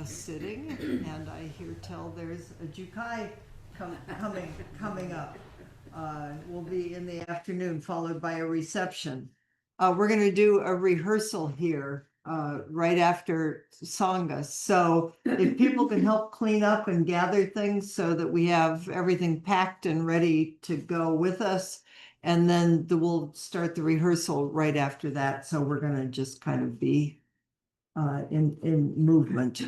sitting, and I hear tell there's a Jukai coming up. Will be in the afternoon, followed by a reception. We're going to do a rehearsal here right after Sangha. So if people can help clean up and gather things so that we have everything packed and ready to go with us. And then we'll start the rehearsal right after that. So we're going to just kind of be in movement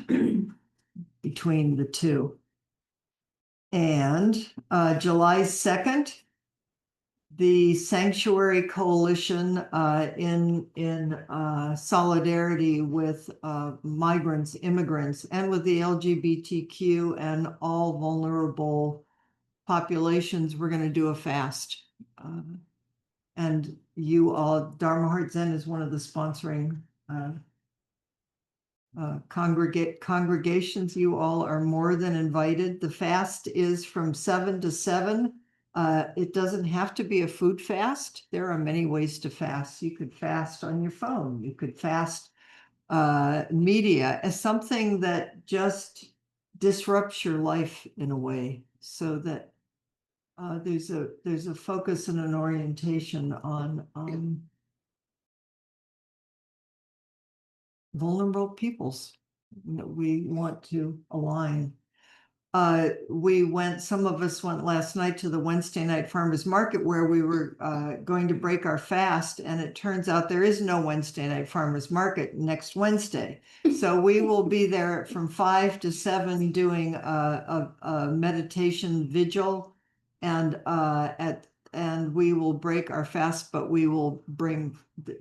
between the two. And July 2nd, the Sanctuary Coalition in solidarity with migrants, immigrants, and with the LGBTQ and all vulnerable populations, we're going to do a fast. And you all, Dharma Heart Zen is one of the sponsoring congregations. You all are more than invited. The fast is from 7 to 7. It doesn't have to be a food fast. There are many ways to fast. You could fast on your phone. You could fast media as something that just disrupts your life in a way, so that there's a focus and an orientation on vulnerable peoples that we want to align. Some of us went last night to the Wednesday night farmers market where we were going to break our fast, and it turns out there is no Wednesday night farmers market next Wednesday. So we will be there from 5 to 7 doing a meditation vigil, and we will break our fast, but we will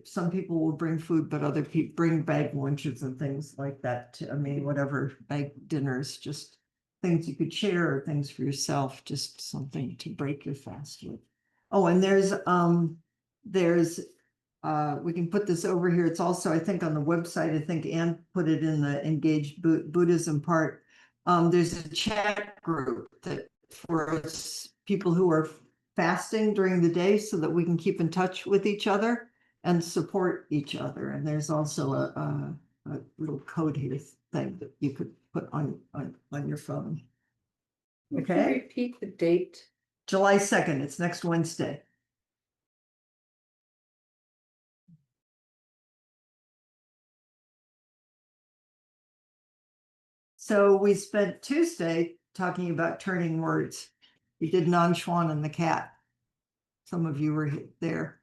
some people will bring food, but other people bring bag lunches and things like that. I mean, whatever, bag dinners, just things you could share or things for yourself, just something to break your fast with. Oh, and there's we can put this over here. It's also, I think, on the website. I think Ann put it in the Engaged Buddhism part. There's a chat group that for people who are fasting during the day, so that we can keep in touch with each other and support each other. And there's also a little code here thing that you could put on your phone. Okay. Repeat the date. July 2nd. It's next Wednesday. So we spent Tuesday talking about turning words. We did Nan Xuan and the cat. Some of you were there.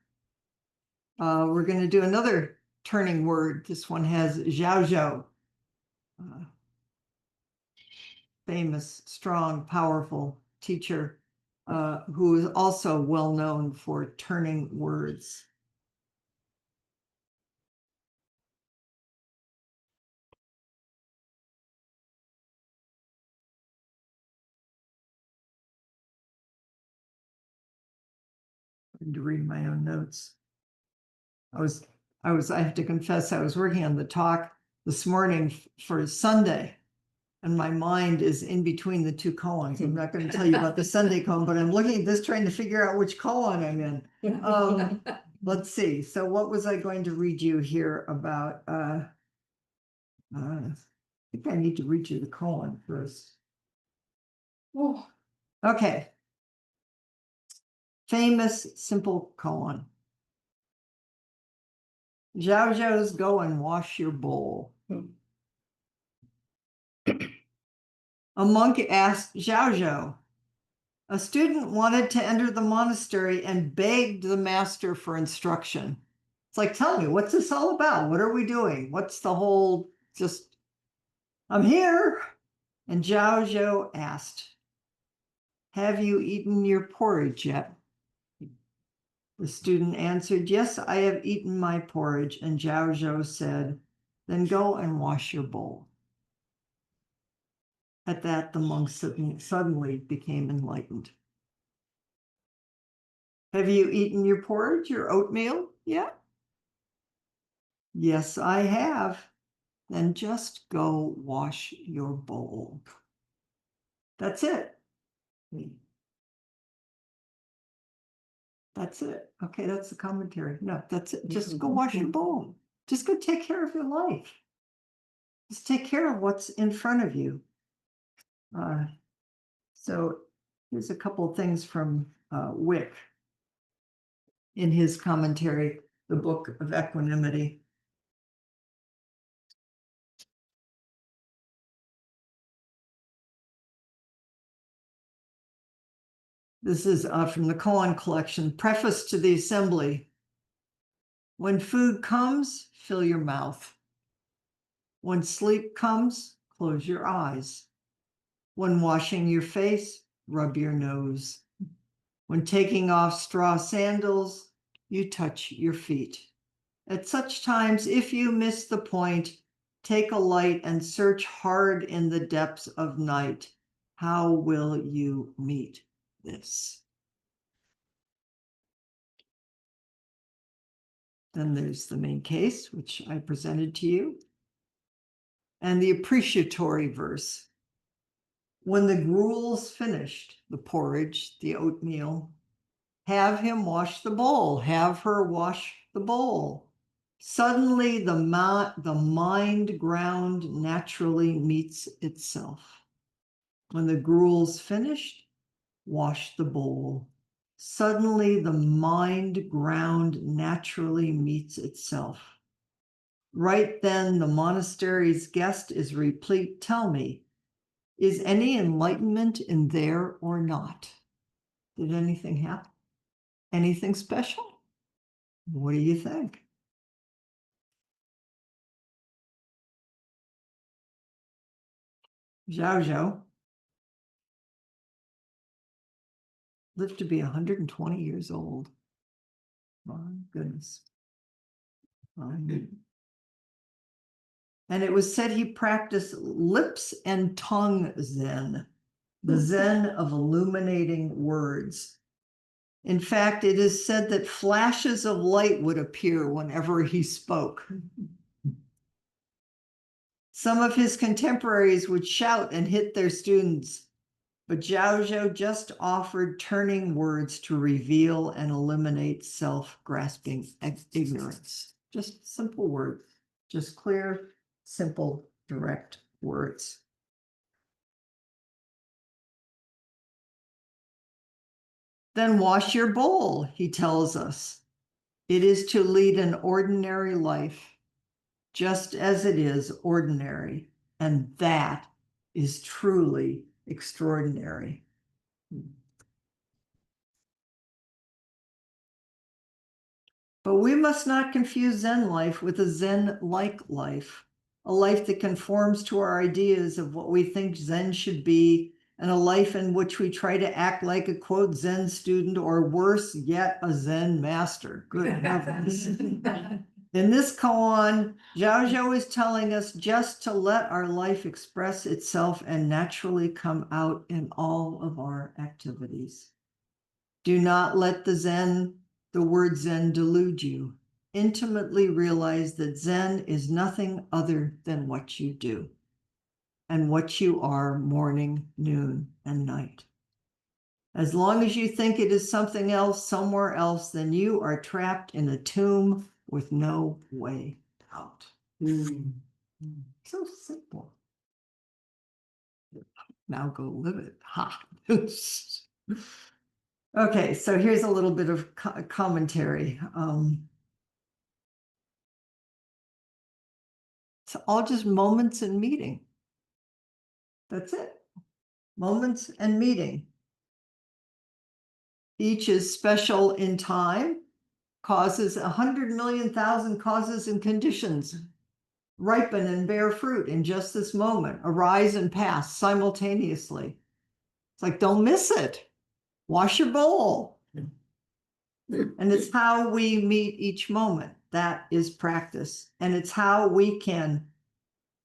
We're going to do another turning word. This one has Zhao Zhou. Famous, strong, powerful teacher who is also well known for turning words. To read my own notes. I have to confess, I was working on the talk this morning for Sunday, and my mind is in between the two koans. I'm not going to tell you about the Sunday koan, but I'm looking at this trying to figure out which koan I'm in. Let's see. So what was I going to read you here about? I think I need to read you the koan first. Oh. Okay. Famous, simple koan. Zhao Zhou's go and wash your bowl. A monk asked Zhao Zhou. A student wanted to enter the monastery and begged the master for instruction. It's like, tell me, what's this all about? What are we doing? What's the whole, I'm here. And Zhao Zhou asked, have you eaten your porridge yet? The student answered, yes, I have eaten my porridge. And Zhao Zhou said, then go and wash your bowl. At that, the monk suddenly became enlightened. Have you eaten your porridge, your oatmeal? Yeah. Yes, I have. Then just go wash your bowl. That's it. That's it. Okay, that's the commentary. No, that's it. Just go wash your bowl. Just go take care of your life. Just take care of what's in front of you. So here's a couple of things from Wick in his commentary, the Book of Equanimity. This is from the Koan collection, Preface to the Assembly. When food comes, fill your mouth. When sleep comes, close your eyes. When washing your face, rub your nose. When taking off straw sandals, you touch your feet. At such times, if you miss the point, take a light and search hard in the depths of night. How will you meet this? Then there's the main case, which I presented to you, and the appreciatory verse. When the gruel's finished, the porridge, the oatmeal, have him wash the bowl, have her wash the bowl. Suddenly the mind ground naturally meets itself. When the gruel's finished, wash the bowl. Suddenly the mind ground naturally meets itself. Right then the monastery's guest is replete. Tell me, is any enlightenment in there or not? Did anything happen? Anything special? What do you think? Zhao Zhao lived to be 120 years old. My goodness. And it was said he practiced lips and tongue Zen, the Zen of illuminating words. In fact, it is said that flashes of light would appear whenever he spoke. Some of his contemporaries would shout and hit their students, but Zhao Zhao just offered turning words to reveal and eliminate self-grasping ignorance. Just simple words, just clear, simple, direct words. Then wash your bowl, he tells us. It is to lead an ordinary life, just as it is ordinary, and that is truly extraordinary. But we must not confuse Zen life with a Zen-like life, a life that conforms to our ideas of what we think Zen should be, and a life in which we try to act like a quote Zen student, or worse yet, a Zen master. Good heavens. In this koan, Zhao Zhao is telling us just to let our life express itself and naturally come out in all of our activities. Do not let the word Zen delude you. Intimately realize that Zen is nothing other than what you do and what you are morning, noon, and night. As long as you think it is something else, somewhere else, then you are trapped in a tomb with no way out. So simple. Now go live it. Ha. Okay, so here's a little bit of commentary. It's all just moments and meeting. That's it. Moments and meeting. Each is special in time, causes 100,000,000 causes and conditions ripen and bear fruit in just this moment, arise and pass simultaneously. It's like, don't miss it. Wash your bowl. And it's how we meet each moment. That is practice. And it's how we can,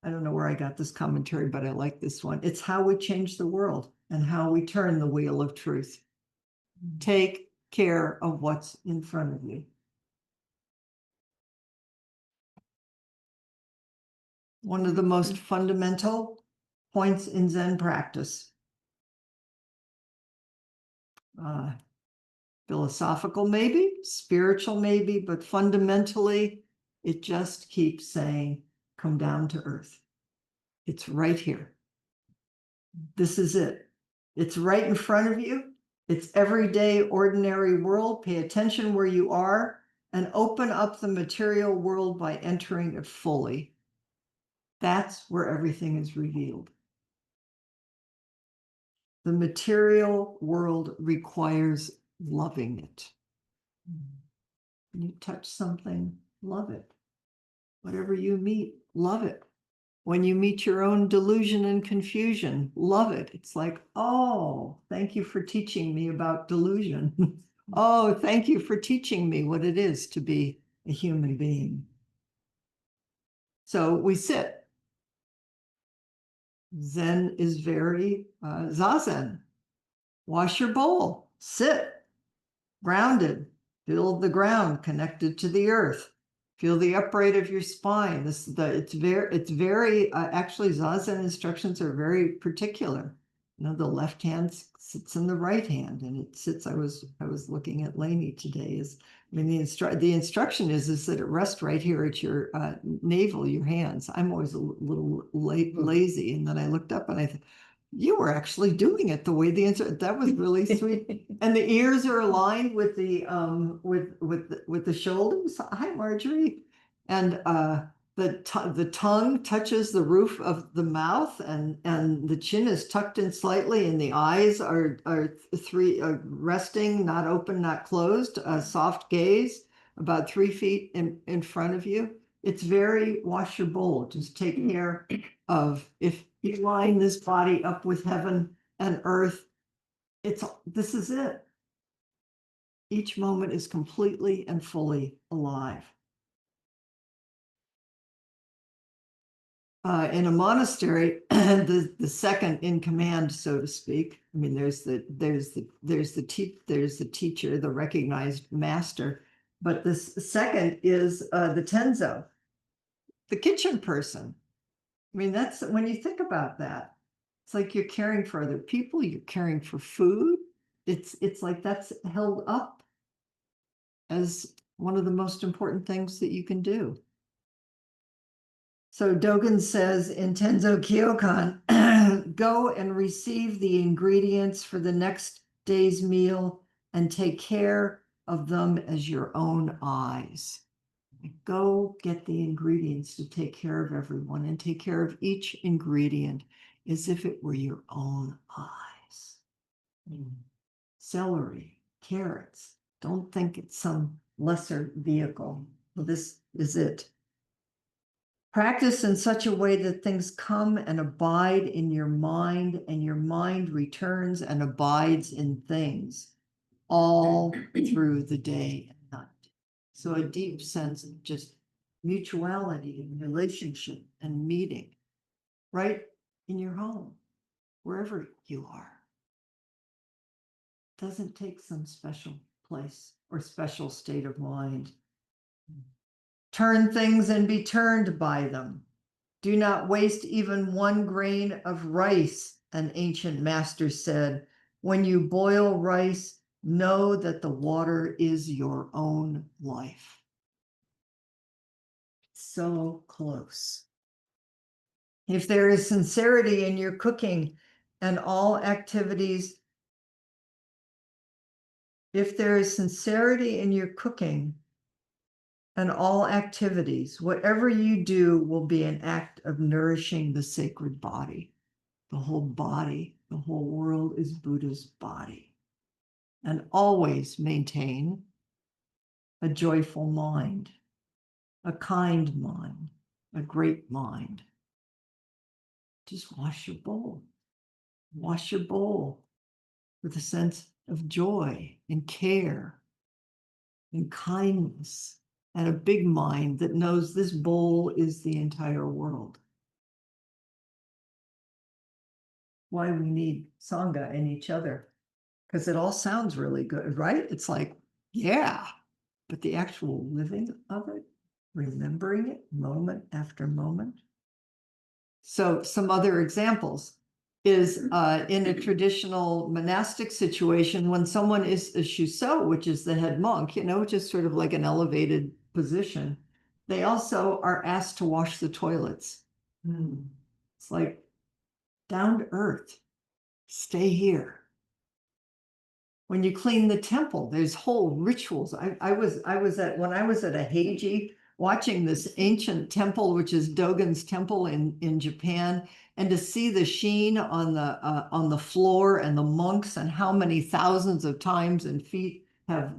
I don't know where I got this commentary, but I like this one. It's how we change the world and how we turn the wheel of truth. Take care of what's in front of you. One of the most fundamental points in Zen practice. Philosophical maybe, spiritual maybe, but fundamentally, it just keeps saying, come down to earth. It's right here. This is it. It's right in front of you. It's everyday, ordinary world. Pay attention where you are and open up the material world by entering it fully. That's where everything is revealed. The material world requires loving it. When you touch something, love it. Whatever you meet, love it. When you meet your own delusion and confusion, love it. It's like, oh, thank you for teaching me about delusion. Oh, thank you for teaching me what it is to be a human being. So we sit. Zen is very zazen. Wash your bowl, sit, grounded, feel the ground connected to the earth. Feel the upright of your spine. It's very actually Zazen instructions are very particular. You know, the left hand sits in the right hand, and it sits. I was looking at Lainey today. The instruction is that it rests right here at your navel, your hands. I'm always a little lazy, and then I looked up and I thought, you were actually doing it the way that was really sweet. And the ears are aligned with the with the shoulders. Hi, Marjorie. And the tongue touches the roof of the mouth, and the chin is tucked in slightly, and the eyes are resting, not open, not closed. A soft gaze, about 3 feet in front of you. It's very wash your bowl. Just take care of, if you line this body up with heaven and earth, this is it. Each moment is completely and fully alive. In a monastery, the second in command, so to speak. I mean, there's the teacher, the recognized master, but this second is the tenzo, the kitchen person. I mean, that's when you think about that, it's like you're caring for other people, you're caring for food. It's like that's held up as one of the most important things that you can do. So Dogen says in Tenzo Kyokan, go and receive the ingredients for the next day's meal and take care of them as your own eyes. Go get the ingredients to take care of everyone, and take care of each ingredient as if it were your own eyes. Celery, carrots, don't think it's some lesser vehicle. Well, this is it. Practice in such a way that things come and abide in your mind, and your mind returns and abides in things all through the day and night. So a deep sense of just mutuality and relationship and meeting right in your home, wherever you are. Doesn't take some special place or special state of mind. Turn things and be turned by them. Do not waste even one grain of rice, an ancient master said. When you boil rice, know that the water is your own life. So close. If there is sincerity in your cooking and all activities, if there is sincerity in your cooking and all activities, whatever you do will be an act of nourishing the sacred body. The whole world is Buddha's body. And always maintain a joyful mind, a kind mind, a great mind. Just wash your bowl. Wash your bowl with a sense of joy and care and kindness, and a big mind that knows this bowl is the entire world. Why we need Sangha in each other, because it all sounds really good, right? It's like, yeah, but the actual living of it, remembering it moment after moment. So some other examples is in a traditional monastic situation, when someone is a shuso, which is the head monk, which is sort of like an elevated position, they also are asked to wash the toilets. It's like down to earth. Stay here. When you clean the temple, there's whole rituals. When I was at a Heiji watching this ancient temple, which is Dogen's temple in Japan, and to see the sheen on the floor and the monks and how many thousands of times and feet have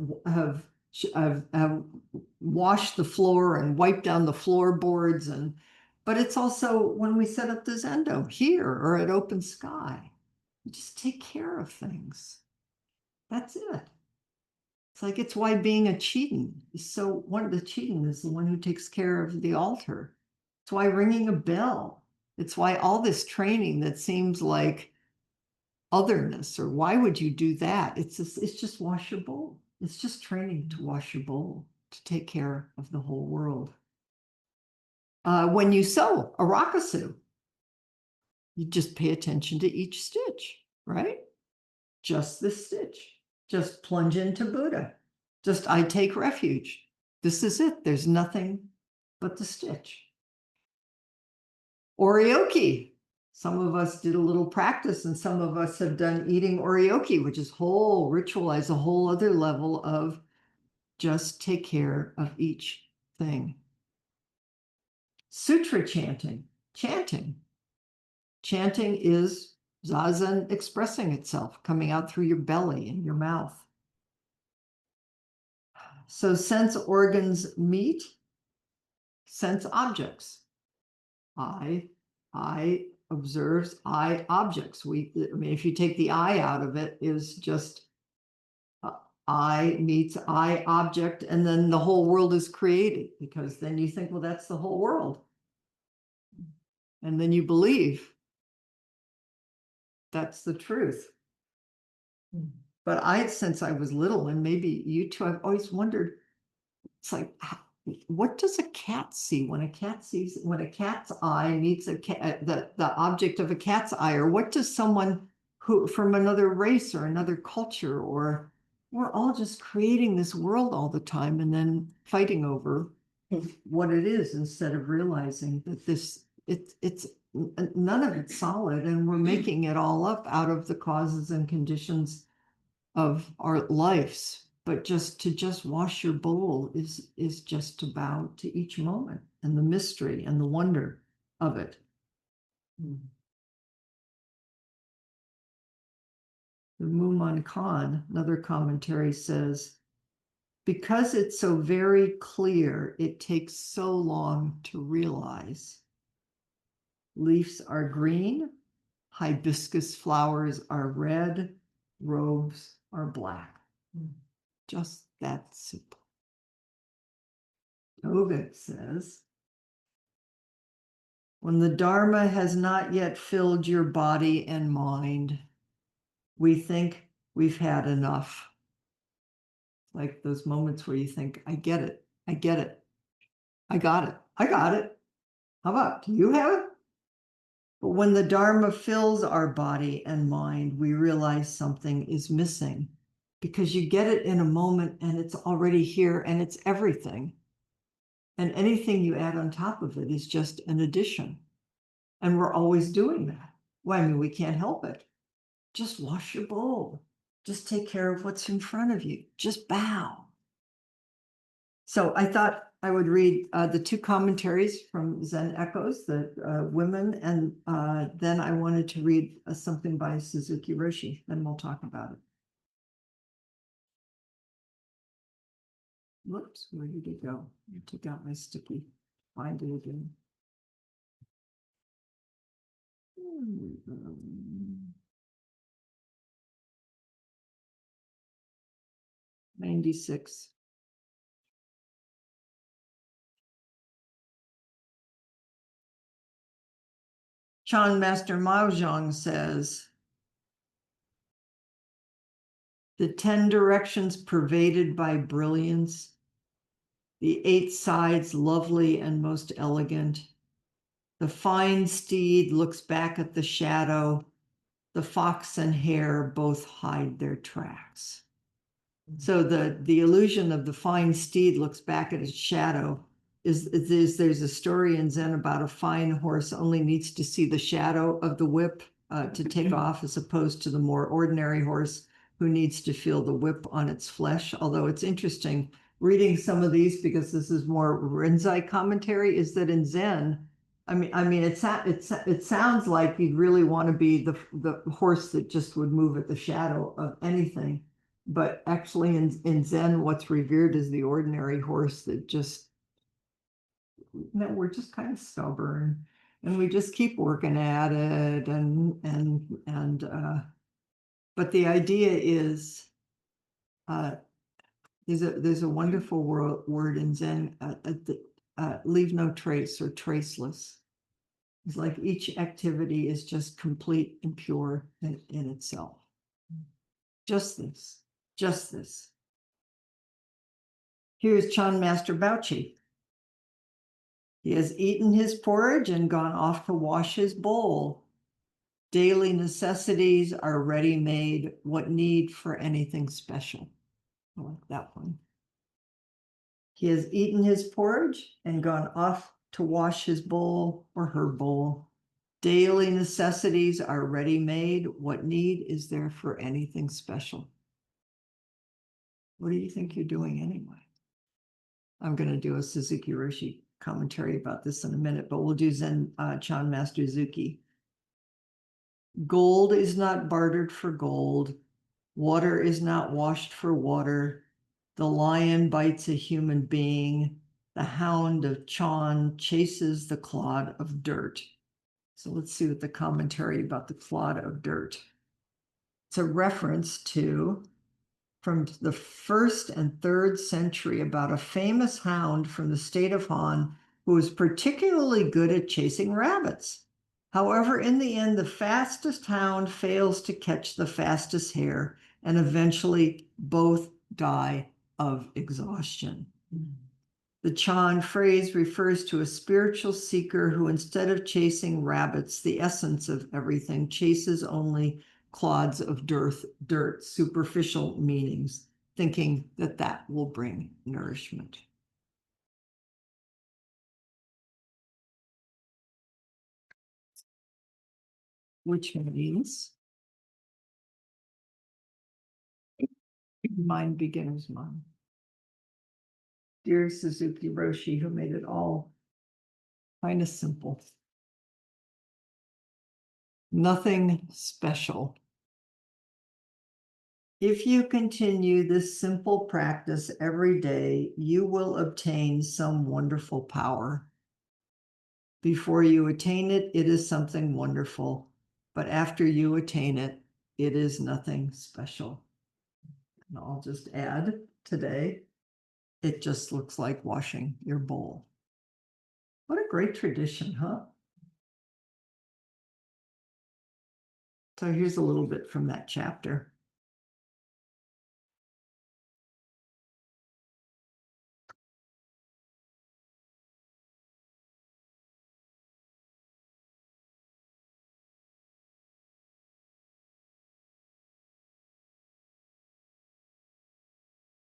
washed the floor and wiped down the floorboards, but it's also when we set up the Zendo here or at Open Sky, you just take care of things. That's it. It's like, it's why being a Chetan is so, the Chetan is the one who takes care of the altar. It's why ringing a bell. It's why all this training that seems like otherness, or why would you do that? It's just wash your bowl. It's just training to wash your bowl, to take care of the whole world. When you sew a rakusu, you just pay attention to each stitch, right? Just this stitch. Just plunge into Buddha. Just, I take refuge. This is it. There's nothing but the stitch. Oryoki. Some of us did a little practice, and some of us have done eating oryoki, which is whole ritualize a whole other level of just take care of each thing. Sutra chanting. Chanting is zazen expressing itself, coming out through your belly and your mouth. So sense organs meet sense objects. I observes I objects. If you take the I out of it, is just I meets I object, and then the whole world is created, because then you think, well, that's the whole world. And then you believe that's the truth. But since I was little, and maybe you too, I've always wondered, it's like, what does a cat see when a cat's eye meets the object of a cat's eye? Or what does someone who from another race or another culture, or we're all just creating this world all the time and then fighting over what it is, instead of realizing that it's none of it's solid, and we're making it all up out of the causes and conditions of our lives. But just to wash your bowl is just to bow to each moment and the mystery and the wonder of it. The Muman Khan, another commentary, says, because it's so very clear, it takes so long to realize. Leaves are green, hibiscus flowers are red, robes are black. Just that simple. Dogen says, when the Dharma has not yet filled your body and mind, we think we've had enough. Like those moments where you think, I get it, I get it, I got it, I got it. How about, do you have it? But when the Dharma fills our body and mind, we realize something is missing, because you get it in a moment and it's already here and it's everything. And anything you add on top of it is just an addition. And we're always doing that. Well, I mean, we can't help it. Just wash your bowl. Just take care of what's in front of you. Just bow. So I thought I would read the two commentaries from Zen Echoes, the women, and then I wanted to read something by Suzuki Roshi. Then we'll talk about it. Whoops, where did it go? I took out my sticky. Find it again. 96. Chan Master Maozhong says, the 10 directions pervaded by brilliance, the 8 sides lovely and most elegant. The fine steed looks back at the shadow. The fox and hare both hide their tracks. So the illusion of the fine steed looks back at its shadow, there's a story in Zen about a fine horse only needs to see the shadow of the whip to take off, as opposed to the more ordinary horse who needs to feel the whip on its flesh. Although it's interesting reading some of these, because this is more Rinzai commentary, is that in Zen, it sounds like you'd really want to be the horse that just would move at the shadow of anything. But actually in Zen, what's revered is the ordinary horse that just, we're just kind of stubborn and we just keep working at it. But the idea is, there's a wonderful word in Zen, leave no trace or traceless. It's like each activity is just complete and pure in itself. Just this, just this. Here's Chan Master Bauchi. He has eaten his porridge and gone off to wash his bowl. Daily necessities are ready-made. What need for anything special? I like that one. He has eaten his porridge and gone off to wash his bowl or her bowl. Daily necessities are ready-made. What need is there for anything special? What do you think you're doing anyway? I'm going to do a Suzuki Roshi commentary about this in a minute, but we'll do Zen Chan Master Zuki. Gold is not bartered for gold. Water is not washed for water. The lion bites a human being. The hound of Chan chases the clod of dirt. So let's see what the commentary about the clod of dirt. It's a reference to, from the 1st and 3rd century, about a famous hound from the state of Han who was particularly good at chasing rabbits. However, in the end, the fastest hound fails to catch the fastest hare, and eventually both die of exhaustion. The Chan phrase refers to a spiritual seeker who, instead of chasing rabbits, the essence of everything, chases only clods of dirt, superficial meanings, thinking that that will bring nourishment. Which means mind beginner's mind. Dear Suzuki Roshi, who made it all kind of simple. Nothing special. If you continue this simple practice every day, you will obtain some wonderful power. Before you attain it, it is something wonderful. But after you attain it, it is nothing special. And I'll just add today, it just looks like washing your bowl. What a great tradition, huh? So here's a little bit from that chapter.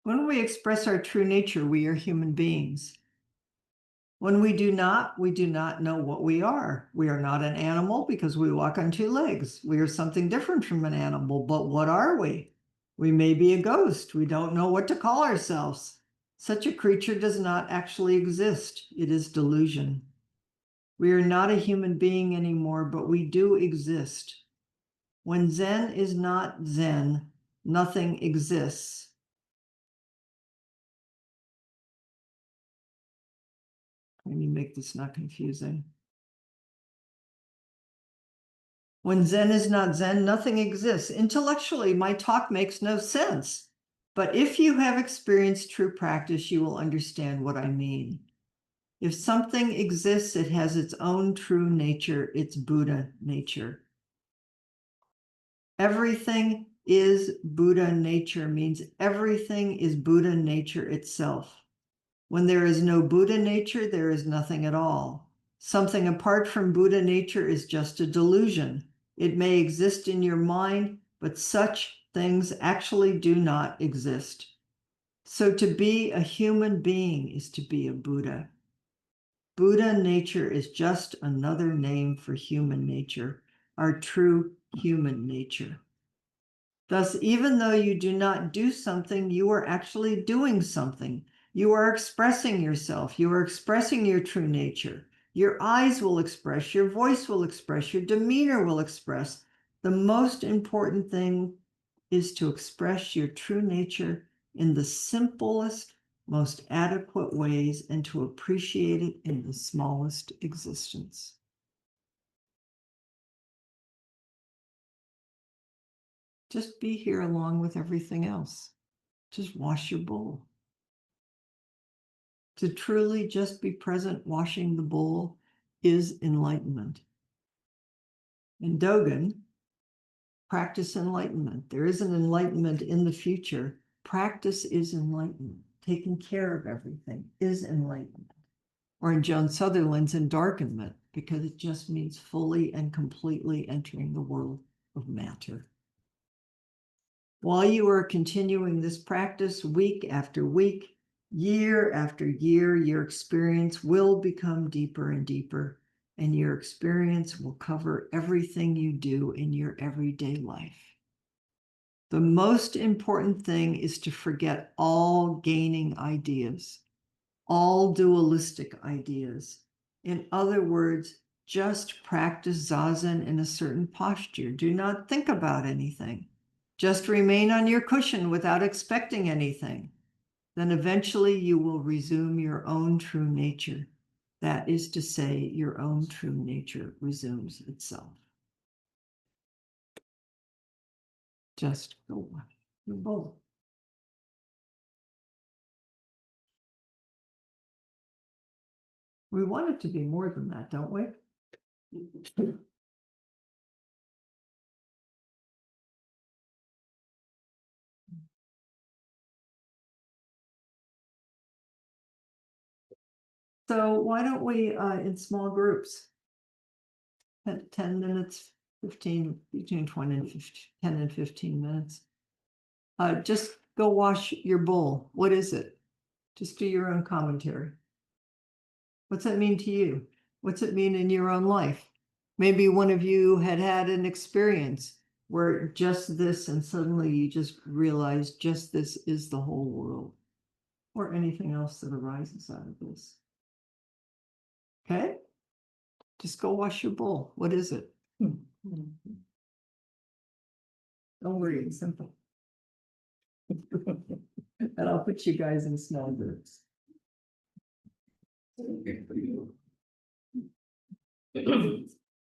When we express our true nature, we are human beings. When we do not know what we are. We are not an animal because we walk on 2 legs. We are something different from an animal, but what are we? We may be a ghost. We don't know what to call ourselves. Such a creature does not actually exist. It is delusion. We are not a human being anymore, but we do exist. When Zen is not Zen, nothing exists. Let me make this not confusing. When Zen is not Zen, nothing exists. Intellectually, my talk makes no sense. But if you have experienced true practice, you will understand what I mean. If something exists, it has its own true nature, its Buddha nature. Everything is Buddha nature means everything is Buddha nature itself. When there is no Buddha nature, there is nothing at all. Something apart from Buddha nature is just a delusion. It may exist in your mind, but such things actually do not exist. So to be a human being is to be a Buddha. Buddha nature is just another name for human nature, our true human nature. Thus, even though you do not do something, you are actually doing something. You are expressing yourself. You are expressing your true nature. Your eyes will express, your voice will express, your demeanor will express. The most important thing is to express your true nature in the simplest, most adequate ways and to appreciate it in the smallest existence. Just be here along with everything else. Just wash your bowl. To truly just be present washing the bowl is enlightenment. In Dogen, practice enlightenment. There is an enlightenment in the future. Practice is enlightenment. Taking care of everything is enlightenment. Or in Joan Sutherland's Endarkenment, because it just means fully and completely entering the world of matter. While you are continuing this practice week after week, year after year, your experience will become deeper and deeper, and your experience will cover everything you do in your everyday life. The most important thing is to forget all gaining ideas, all dualistic ideas. In other words, just practice Zazen in a certain posture. Do not think about anything. Just remain on your cushion without expecting anything. Then eventually you will resume your own true nature. That is to say, your own true nature resumes itself. Just go wash your bowl. We want it to be more than that, don't we? So why don't we, in small groups, 10 minutes, 15, between 20 and 15, 10 and 15 minutes. Just go wash your bowl. What is it? Just do your own commentary. What's that mean to you? What's it mean in your own life? Maybe one of you had an experience where just this, and suddenly you just realize just this is the whole world, or anything else that arises out of this. Okay? Just go wash your bowl. What is it? Don't worry, it's simple. And I'll put you guys in small groups.